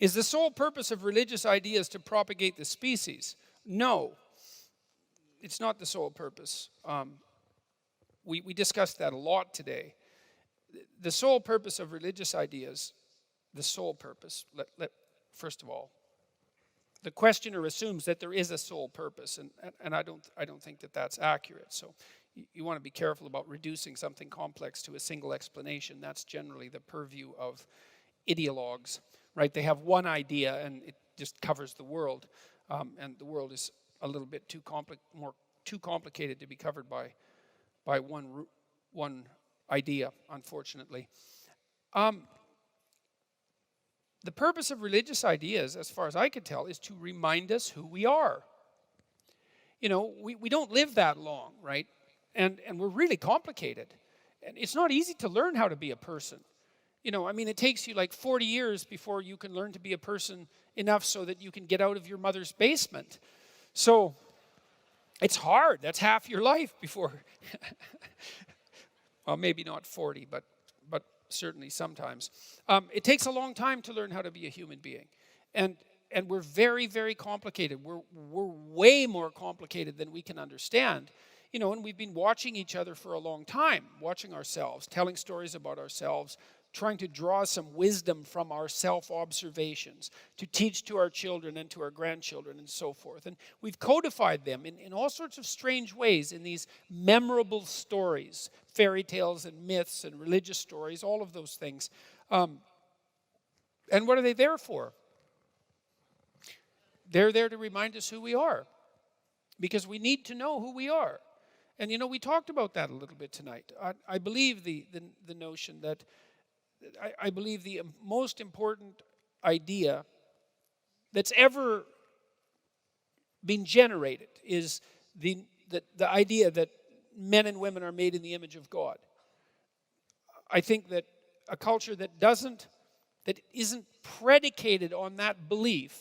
Is the sole purpose of religious ideas to propagate the species? No, it's not the sole purpose. We discussed that a lot today. The sole purpose of religious ideas, the sole purpose, first of all, the questioner assumes that there is a sole purpose, and I don't think that that's accurate. So you want to be careful about reducing something complex to a single explanation. That's generally the purview of ideologues, right? They have one idea and it just covers the world, and the world is a little bit too complicated to be covered by one idea, unfortunately. The purpose of religious ideas, as far as I can tell, is to remind us who we are. You know, we don't live that long, right? And we're really complicated. And it's not easy to learn how to be a person. You know, I mean, it takes you like 40 years before you can learn to be a person enough so that you can get out of your mother's basement. So it's hard. That's half your life before. Well, maybe not 40, but certainly sometimes. It takes a long time to learn how to be a human being. And we're very, very complicated. We're way more complicated than we can understand. You know, and we've been watching each other for a long time, watching ourselves, telling stories about ourselves, trying to draw some wisdom from our self-observations, to teach to our children and to our grandchildren and so forth. And we've codified them in all sorts of strange ways in these memorable stories, fairy tales and myths and religious stories, all of those things. And what are they there for? They're there to remind us who we are, because we need to know who we are. And you know, we talked about that a little bit tonight. I believe the notion that I believe the most important idea that's ever been generated is the idea that men and women are made in the image of God. I think that a culture that isn't predicated on that belief,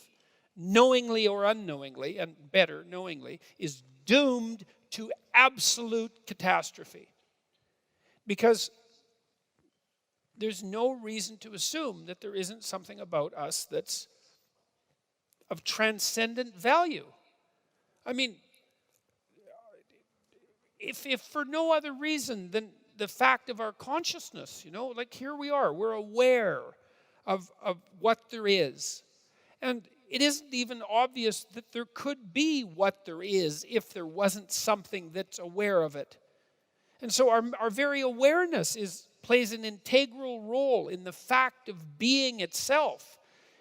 knowingly or unknowingly, and better, knowingly, is doomed to absolute catastrophe. Because there's no reason to assume that there isn't something about us that's of transcendent value. I mean, if for no other reason than the fact of our consciousness, you know, like here we are, we're aware of what there is. And it isn't even obvious that there could be what there is if there wasn't something that's aware of it. And so our very awareness plays an integral role in the fact of being itself.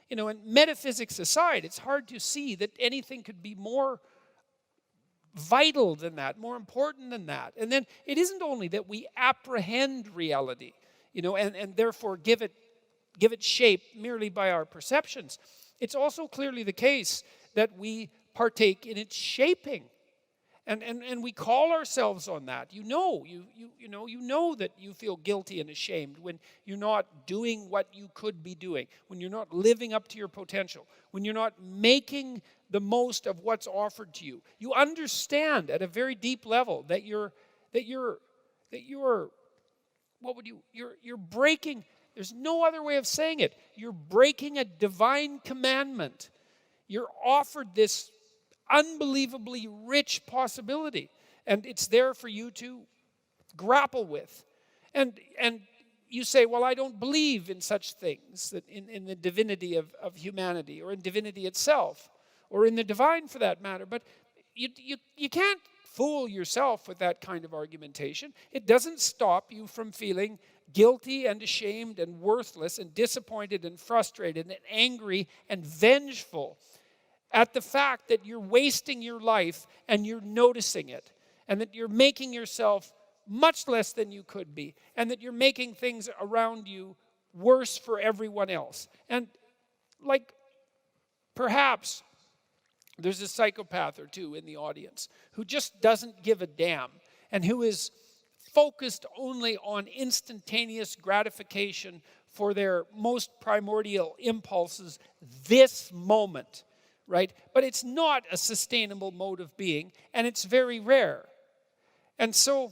You know, and metaphysics aside, it's hard to see that anything could be more vital than that, more important than that. And then it isn't only that we apprehend reality, you know, and therefore give it shape merely by our perceptions. It's also clearly the case that we partake in its shaping. And we call ourselves on that. You know that you feel guilty and ashamed when you're not doing what you could be doing, when you're not living up to your potential, when you're not making the most of what's offered to you. You understand at a very deep level that you're breaking. There's no other way of saying it. You're breaking a divine commandment. You're offered this unbelievably rich possibility, and it's there for you to grapple with. And you say, well, I don't believe in such things, that in the divinity of humanity, or in divinity itself, or in the divine for that matter. But you can't fool yourself with that kind of argumentation. It doesn't stop you from feeling guilty and ashamed and worthless and disappointed and frustrated and angry and vengeful at the fact that you're wasting your life and you're noticing it, and that you're making yourself much less than you could be, and that you're making things around you worse for everyone else. And like, perhaps there's a psychopath or two in the audience who just doesn't give a damn, and who is focused only on instantaneous gratification for their most primordial impulses this moment. Right? But it's not a sustainable mode of being, and it's very rare. And so,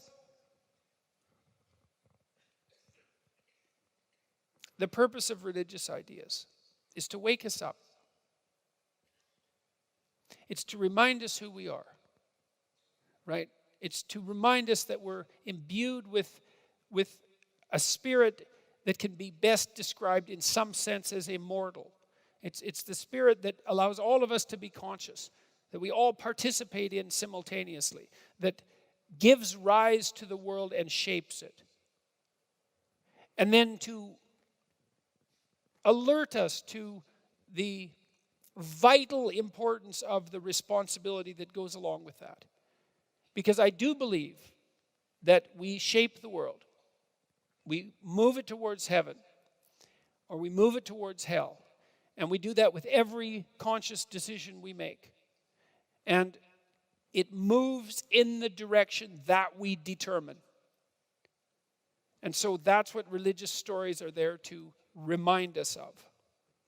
the purpose of religious ideas is to wake us up. It's to remind us who we are, right? It's to remind us that we're imbued with a spirit that can be best described in some sense as immortal. It's the spirit that allows all of us to be conscious, that we all participate in simultaneously, that gives rise to the world and shapes it. And then to alert us to the vital importance of the responsibility that goes along with that. Because I do believe that we shape the world. We move it towards heaven, or we move it towards hell. And we do that with every conscious decision we make. And it moves in the direction that we determine. And so that's what religious stories are there to remind us of.